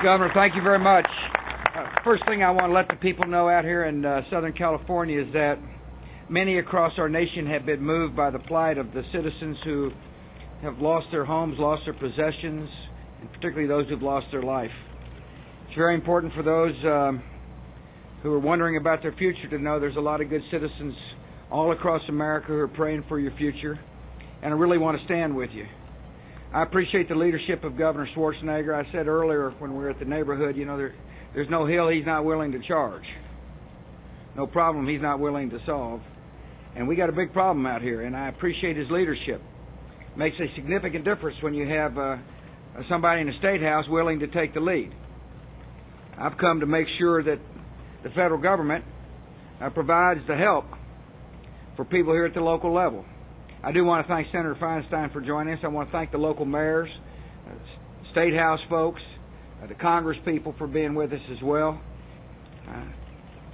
Governor, thank you very much. First thing I want to let the people know out here in Southern California is that many across our nation have been moved by the plight of the citizens who have lost their homes, lost their possessions, and particularly those who've lost their life. It's very important for those who are wondering about their future to know there's a lot of good citizens all across America who are praying for your future, and I really want to stand with you. I appreciate the leadership of Governor Schwarzenegger. I said earlier when we were at the neighborhood, there's no hill he's not willing to charge, no problem he's not willing to solve. And we got a big problem out here, and I appreciate his leadership. It makes a significant difference when you have somebody in the State House willing to take the lead. I've come to make sure that the federal government provides the help for people here at the local level. I do want to thank Senator Feinstein for joining us. I want to thank the local mayors, State House folks, the Congress people for being with us as well.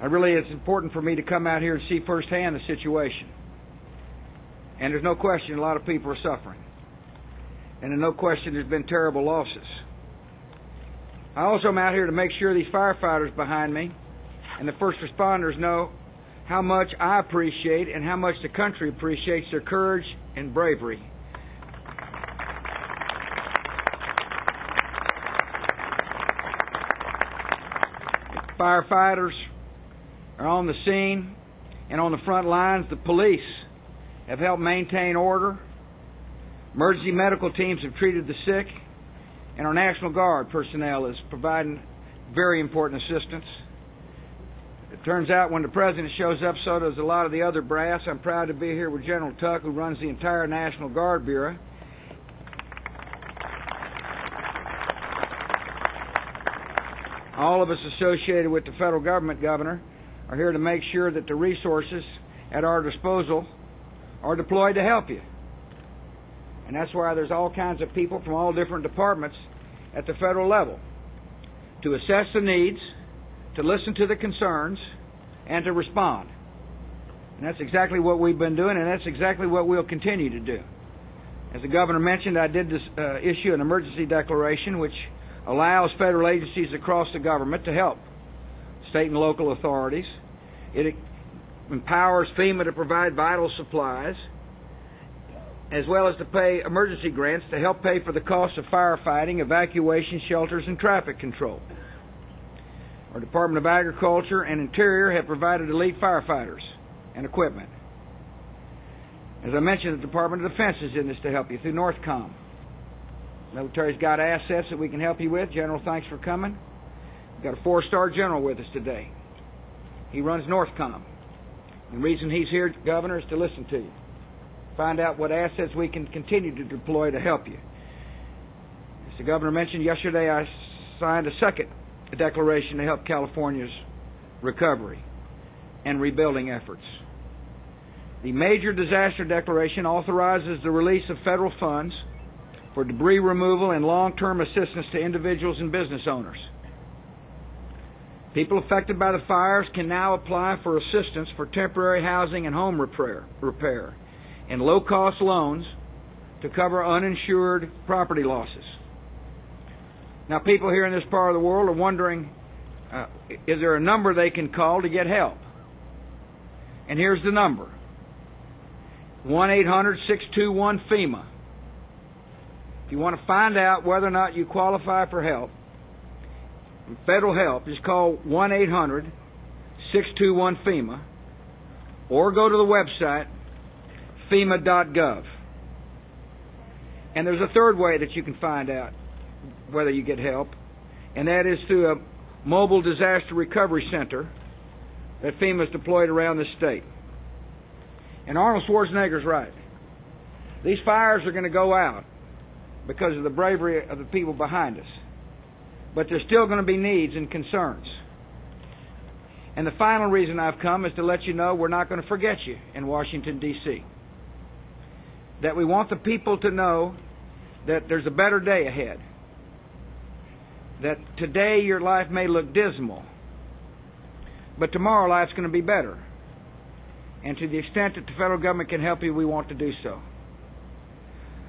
It's important for me to come out here and see firsthand the situation. And there's no question a lot of people are suffering. And there's no question there's been terrible losses. I also am out here to make sure these firefighters behind me and the first responders know how much I appreciate and how much the country appreciates their courage and bravery. Firefighters are on the scene and on the front lines. The police have helped maintain order. Emergency medical teams have treated the sick, and our National Guard personnel is providing very important assistance. It turns out when the President shows up, so does a lot of the other brass. I'm proud to be here with General Tuck, who runs the entire National Guard Bureau. All of us associated with the federal government, Governor, are here to make sure that the resources at our disposal are deployed to help you. And that's why there's all kinds of people from all different departments at the federal level to assess the needs, to listen to the concerns, and to respond. And that's exactly what we've been doing, and that's exactly what we'll continue to do. As the Governor mentioned, I did issue an emergency declaration which allows federal agencies across the government to help state and local authorities. It empowers FEMA to provide vital supplies, as well as to pay emergency grants to help pay for the cost of firefighting, evacuation, shelters, and traffic control. Our Department of Agriculture and Interior have provided elite firefighters and equipment. As I mentioned, the Department of Defense is in this to help you through NORTHCOM. The military's got assets that we can help you with. General, thanks for coming. We've got a 4-star general with us today. He runs NORTHCOM. The reason he's here, Governor, is to listen to you. Find out what assets we can continue to deploy to help you. As the Governor mentioned yesterday, I signed a second declaration to help California's recovery and rebuilding efforts. The Major Disaster Declaration authorizes the release of federal funds for debris removal and long-term assistance to individuals and business owners. People affected by the fires can now apply for assistance for temporary housing and home repair and low-cost loans to cover uninsured property losses. Now, people here in this part of the world are wondering, is there a number they can call to get help? And here's the number: 1-800-621-FEMA. If you want to find out whether or not you qualify for help, federal help, just call 1-800-621-FEMA or go to the website FEMA.gov. And there's a third way that you can find out whether you get help, and that is through a mobile disaster recovery center that FEMA's deployed around the state. And Arnold Schwarzenegger's right. These fires are going to go out because of the bravery of the people behind us. But there's still going to be needs and concerns. And the final reason I've come is to let you know we're not going to forget you in Washington, D.C. That we want the people to know that there's a better day ahead. That today your life may look dismal, but tomorrow life's going to be better. And to the extent that the federal government can help you, we want to do so.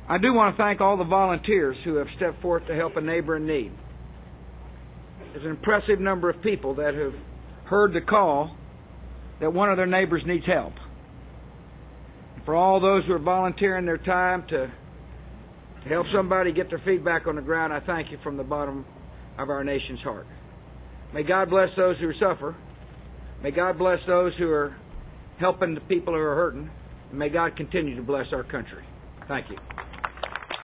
I do want to thank all the volunteers who have stepped forth to help a neighbor in need. is an impressive number of people that have heard the call that one of their neighbors needs help. And for all those who are volunteering their time to help somebody get their feet back on the ground, I thank you from the bottom of our nation's heart. May God bless those who suffer. May God bless those who are helping the people who are hurting. And may God continue to bless our country. Thank you.